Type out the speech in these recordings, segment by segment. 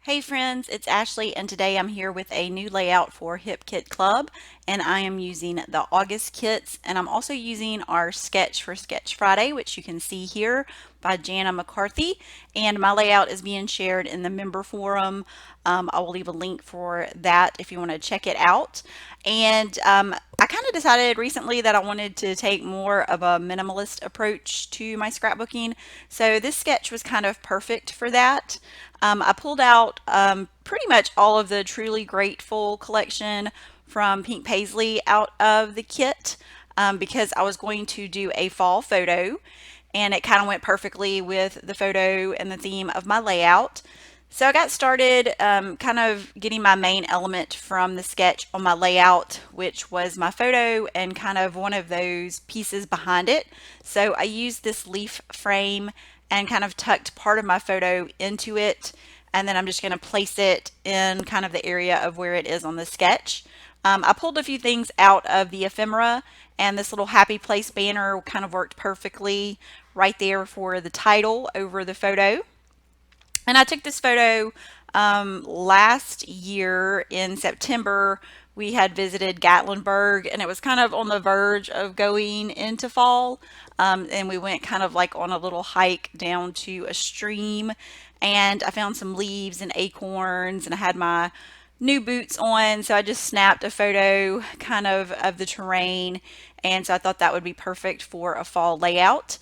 Hey friends, it's Ashley and today I'm here with a new layout for Hip Kit Club and I am using the August kits and I'm also using our sketch for Sketch Friday, which you can see here by Jana McCarthy, and my layout is being shared in the member forum. I will leave a link for that if you want to check it out. And I kind of decided recently that I wanted to take more of a minimalist approach to my scrapbooking. So this sketch was kind of perfect for that. I pulled out pretty much all of the Truly Grateful collection from Pink Paisley out of the kit because I was going to do a fall photo and it kind of went perfectly with the photo and the theme of my layout. So I got started kind of getting my main element from the sketch on my layout, which was my photo and kind of one of those pieces behind it. So I used this leaf frame and kind of tucked part of my photo into it. And then I'm just going to place it in kind of the area of where it is on the sketch. I pulled a few things out of the ephemera, and this little happy place banner kind of worked perfectly right there for the title over the photo. And I took this photo last year in September. We had visited Gatlinburg and it was kind of on the verge of going into fall. And we went kind of like on a little hike down to a stream. And I found some leaves and acorns, and I had my new boots on. So I just snapped a photo kind of the terrain. And so I thought that would be perfect for a fall layout.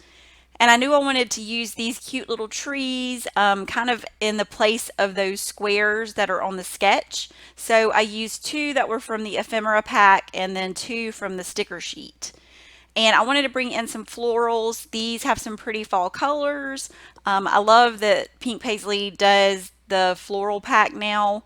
And I knew I wanted to use these cute little trees kind of in the place of those squares that are on the sketch. So I used two that were from the ephemera pack and then two from the sticker sheet. And I wanted to bring in some florals. These have some pretty fall colors. I love that Pink Paisley does the floral pack now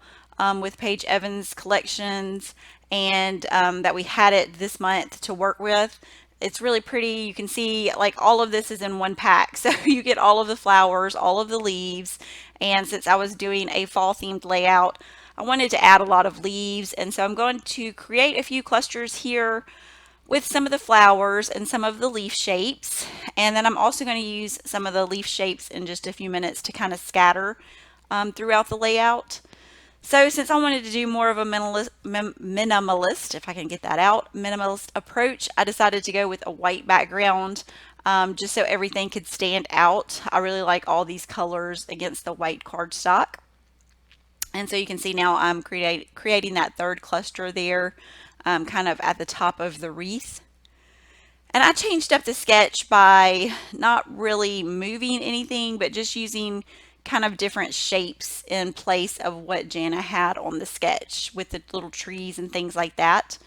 with Paige Evans collections, and that we had it this month to work with. It's really pretty. You can see like all of this is in one pack. So you get all of the flowers, all of the leaves. And since I was doing a fall themed layout, I wanted to add a lot of leaves. And so I'm going to create a few clusters here with some of the flowers and some of the leaf shapes. And then I'm also going to use some of the leaf shapes in just a few minutes to kind of scatter throughout the layout. So since I wanted to do more of a minimalist, if I can get that out, minimalist approach, I decided to go with a white background just so everything could stand out. I really like all these colors against the white cardstock. And so you can see now I'm creating that third cluster there kind of at the top of the wreath. And I changed up the sketch by not really moving anything, but just using kind of different shapes in place of what Jana had on the sketch with the little trees and things like that.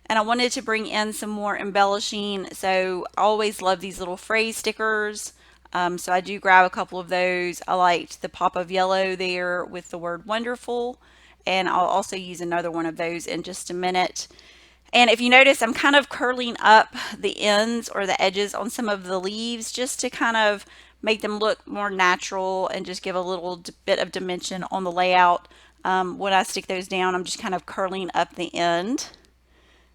And I wanted to bring in some more embellishing, so I always love these little phrase stickers. So I do grab a couple of those. I liked the pop of yellow there with the word wonderful, and I'll also use another one of those in just a minute. And if you notice, I'm kind of curling up the ends or the edges on some of the leaves just to kind of make them look more natural and just give a little bit of dimension on the layout. When I stick those down, I'm just kind of curling up the end.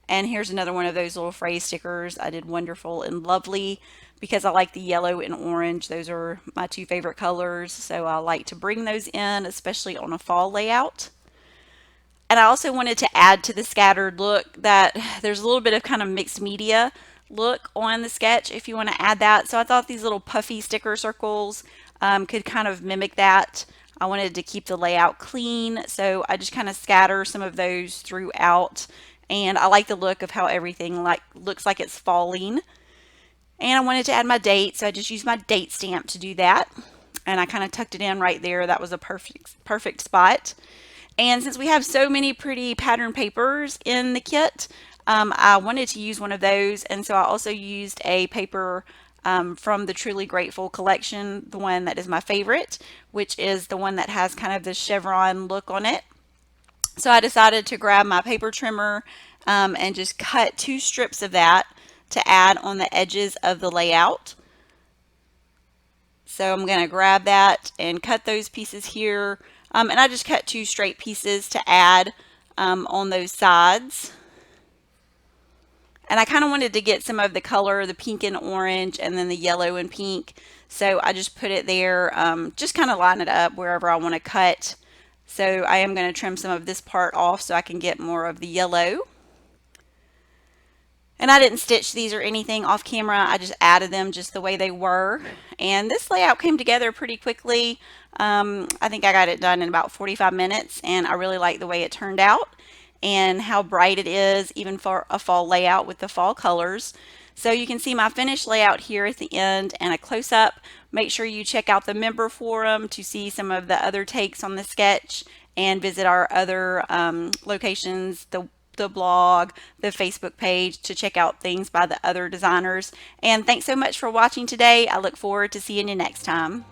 And here's another one of those little phrase stickers. I did wonderful and lovely because I like the yellow and orange. Those are my two favorite colors. So I like to bring those in, especially on a fall layout. And I also wanted to add to the scattered look that there's a little bit of kind of mixed media look on the sketch if you want to add that. So I thought these little puffy sticker circles could kind of mimic that. I wanted to keep the layout clean, so I just kind of scatter some of those throughout. And I like the look of how everything looks like it's falling. And I wanted to add my date, so I just used my date stamp to do that. And I kind of tucked it in right there. That was a perfect spot. And since we have so many pretty pattern papers in the kit, I wanted to use one of those. And so I also used a paper from the Truly Grateful collection, the one that is my favorite, which is the one that has kind of the chevron look on it. So I decided to grab my paper trimmer and just cut two strips of that to add on the edges of the layout. So I'm going to grab that and cut those pieces here. And I just cut two straight pieces to add on those sides. And I kind of wanted to get some of the color, the pink and orange, and then the yellow and pink. So I just put it there, just kind of line it up wherever I want to cut So I am going to trim some of this part off so I can get more of the yellow. And I didn't stitch these or anything off camera. I just added them just the way they were. And this layout came together pretty quickly. I think I got it done in about 45 minutes, and I really like the way it turned out and how bright it is, even for a fall layout with the fall colors. So you can see my finished layout here at the end and a close-up. Make sure you check out the member forum to see some of the other takes on the sketch, and visit our other locations, the blog, the Facebook page, to check out things by the other designers. And thanks so much for watching today. I look forward to seeing you next time.